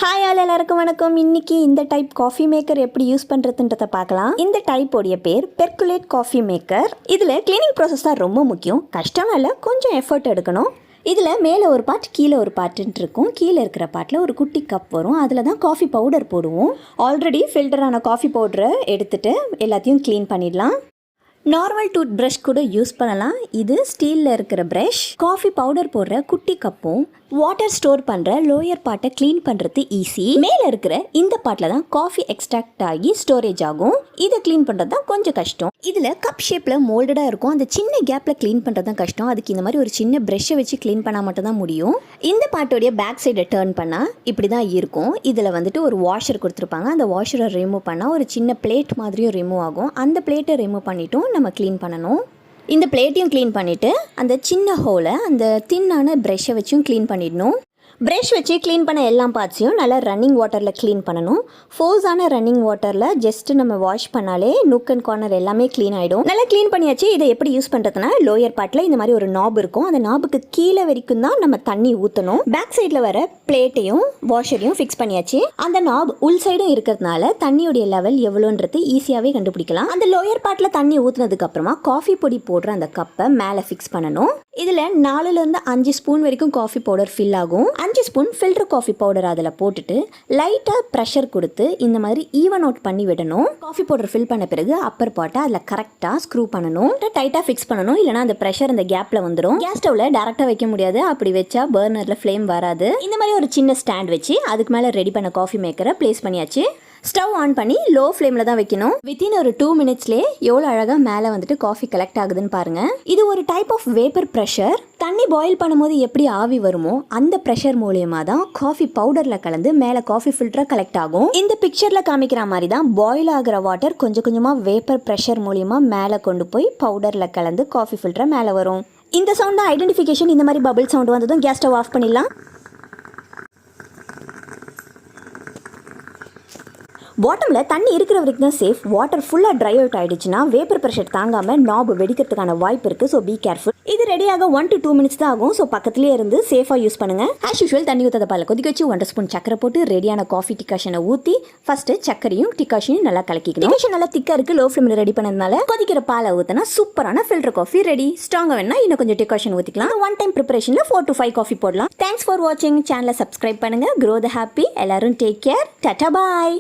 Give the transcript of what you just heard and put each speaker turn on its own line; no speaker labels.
Hi எல்லாருக்கும் வணக்கம். இன்னைக்கு இந்த டைப் காஃபி மேக்கர் எப்படி யூஸ் பண்ணுறதுன்றதை பார்க்கலாம். இந்த டைப்போடைய பேர் பெர்குலேட் காஃபி மேக்கர். இதில் கிளீனிங் ப்ராசஸ் தான் ரொம்ப முக்கியம். கஷ்டமாக இல்லை, கொஞ்சம் எஃபர்ட் எடுக்கணும். இதில் மேலே ஒரு பார்ட் கீழே ஒரு பார்ட்டுன்ட்டு இருக்கும். கீழே இருக்கிற பார்ட்டில் ஒரு குட்டி கப் வரும். அதில் தான் காஃபி பவுடர் போடுவோம். ஆல்ரெடி ஃபில்டரான காஃபி பவுடரை எடுத்துகிட்டு எல்லாத்தையும் க்ளீன் பண்ணிடலாம். நார்மல் டூத் ப்ரஷ் கூட யூஸ் பண்ணலாம். இது ஸ்டீலில் இருக்கிற ப்ரஷ். காஃபி பவுடர் போடுற குட்டி கப்பும் வாட்டர் ஸ்டோர் பண்ணுற லோயர் பார்ட்டை க்ளீன் பண்ணுறது ஈஸி. மேலே இருக்கிற இந்த பார்ட்டில் தான் காஃபி எக்ஸ்ட்ராக்ட் ஆகி ஸ்டோரேஜ் ஆகும். இதை க்ளீன் பண்ணுறது தான் கொஞ்சம் கஷ்டம். இதில் கப் ஷேப்பில் மோல்டடாக இருக்கும். அந்த சின்ன கேப்பில் க்ளீன் பண்ணுறது தான் கஷ்டம். அதுக்கு இந்த மாதிரி ஒரு சின்ன ப்ரஷ்ஷை வச்சு க்ளீன் பண்ணால் மட்டும் தான் முடியும். இந்த பார்ட்டோடைய பேக் சைடை டேர்ன் பண்ணால் இப்படி தான் இருக்கும். இதில் ஒரு வாஷர் கொடுத்துருப்பாங்க. அந்த வாஷரை ரிமூவ் பண்ணால் ஒரு சின்ன பிளேட் மாதிரியும் ரிமூவ் ஆகும். அந்த பிளேட்டை ரிமூவ் பண்ணிட்டும் நம்ம க்ளீன் பண்ணணும். இந்த பிளேட்டையும் க்ளீன் பண்ணிவிட்டு அந்த சின்ன ஹோலை அந்த தின்னான ப்ரஷ்ஷை வச்சும் க்ளீன் பண்ணிடணும். ப்ரஷ் வச்சு க்ளீன் பண்ண எல்லா பார்ட்ஸையும் நல்லா ரன்னிங் வாட்டரில் க்ளீன் பண்ணணும். ஃபோர்ஸான ரன்னிங் வாட்டரில் ஜஸ்ட்டு நம்ம வாஷ் பண்ணாலே நுக் அண்ட் கார்னர் எல்லாமே க்ளீன் ஆகிடும். நல்லா க்ளீன் பண்ணியாச்சு. இதை எப்படி யூஸ் பண்ணுறதுனா, லோயர் பார்ட்டில் இந்த மாதிரி ஒரு நாப் இருக்கும். அந்த நாபுக்கு கீழே வரைக்கும் தான் நம்ம தண்ணி ஊற்றணும். பேக் சைடில் வர பிளேட்டையும் வாஷரையும் ஃபிக்ஸ் பண்ணியாச்சு. அந்த நாப் உள் சைடும் இருக்கிறதுனால தண்ணியுடைய லெவல் எவ்வளோன்றது ஈஸியாகவே கண்டுபிடிக்கலாம். அந்த லோயர் பார்ட்டில் தண்ணி ஊற்றுனதுக்கு அப்புறமா காஃபி பொடி போடுற அந்த கப்பை மேலே ஃபிக்ஸ் பண்ணணும். இதில் 4லேருந்து 5 ஸ்பூன் வரைக்கும் காஃபி பவுடர் ஃபில் ஆகும். 5 ஸ்பூன் ஃபில்டர் காஃபி பவுடர் அதில் போட்டுட்டு லைட்டாக ப்ரெஷர் கொடுத்து இந்த மாதிரி ஈவன் அவுட் பண்ணி விடணும். காஃபி பவுடர் ஃபில் பண்ண பிறகு அப்பர் பாட்டை அதில் கரெக்டாக ஸ்க்ரூ பண்ணணும். டைட்டாக ஃபிக்ஸ் பண்ணணும். இல்லைனா அந்த ப்ரெஷர் அந்த கேப்பில் வந்துடும். கேஸ் ஸ்டவ்வில் டேரெக்டாக வைக்க முடியாது. அப்படி வச்சா பர்னரில் ஃப்ளேம் வராது. இந்த மாதிரி ஒரு சின்ன ஸ்டாண்ட் வச்சு அதுக்கு மேலே ரெடி பண்ண காஃபி மேக்கரை ப்ளேஸ் பண்ணியாச்சு. ஸ்டவ் ஆன் பண்ணி லோ ஃப்ளேமில் தான் வைக்கணும். வித்தின் ஒரு 2 மினிட்ஸ்லேயே எவ்வளோ அழகாக மேலே காஃபி கலெக்ட் ஆகுதுன்னு பாருங்கள். இது ஒரு டைப் ஆஃப் வேப்பர் ப்ரெஷர். தண்ணி பாயில் பண்ணும்போது எப்படி ஆவி வருமோ அந்த ப்ரெஷர் மூலியமாக தான் காஃபி பவுடரில் கலந்து மேலே காஃபி ஃபில்டராக கலெக்ட் ஆகும். இந்த பிக்சரில் காமிக்கிற மாதிரி தான் பாயில் ஆகிற வாட்டர் கொஞ்சம் கொஞ்சமாக வேப்பர் ப்ரெஷர் மூலியமாக மேலே கொண்டு போய் பவுடரில் கலந்து காஃபி ஃபில்டராக மேலே வரும். இந்த சவுண்ட் தான் ஐடென்டிஃபிகேஷன். இந்த மாதிரி பபிள் சவுண்ட் வந்ததும் கேஸ் ஸ்டவ் ஆஃப் பண்ணிடலாம். பாட்டமில் தண்ணி இருக்கிற வரைக்கும் தான் சேஃப். வாட்டர் ஃபுல்லாக ட்ரை அவுட் ஆகிடுச்சுன்னா வேப்பர் ப்ரெஷர் தாங்காமல் நாப் வெடிக்கிறதுக்கான வாய்ப்பு இருக்குது. ஸோ பீ கேர்ஃபுல். இது ரெடியாக 1 to 2 மினிட்ஸ் தான் ஆகும். ஸோ பக்கத்துலேயே இருந்து சேஃபாக யூஸ் பண்ணுங்கள். ஆஸ் யூஷுவல் தண்ணி ஊற்றாத பாலை கொதிக்க வச்சு 1 ஸ்பூன் சக்கரை போட்டு ரெடியான காஃபி டிகாஷனை ஊற்றி ஃபஸ்ட்டு சக்கரையும் டிகாஷனையும் நல்லா கலக்கிக்கணும். டிகாஷன் நல்லா திக்காக இருக்குது. லோ ஃப்ளேமில் ரெடி பண்ணதுனால கொதிக்கிற பாலை ஊற்றினா சூப்பரான ஃபில்டர் காஃபி ரெடி. ஸ்ட்ராங்காக வேணா இன்னும் கொஞ்சம் டிகாஷன் ஊற்றிக்கலாம். 1 டைம் ப்ரிப்பரேஷனில் 4 to 5 காஃபி போடலாம். தேங்க்ஸ் ஃபார் வாட்சிங். சேனலை சப்ஸ்கிரைப் பண்ணுங்கள். Grow the happy. எல்லாரும் டேக் கேர். டாடா பாய்.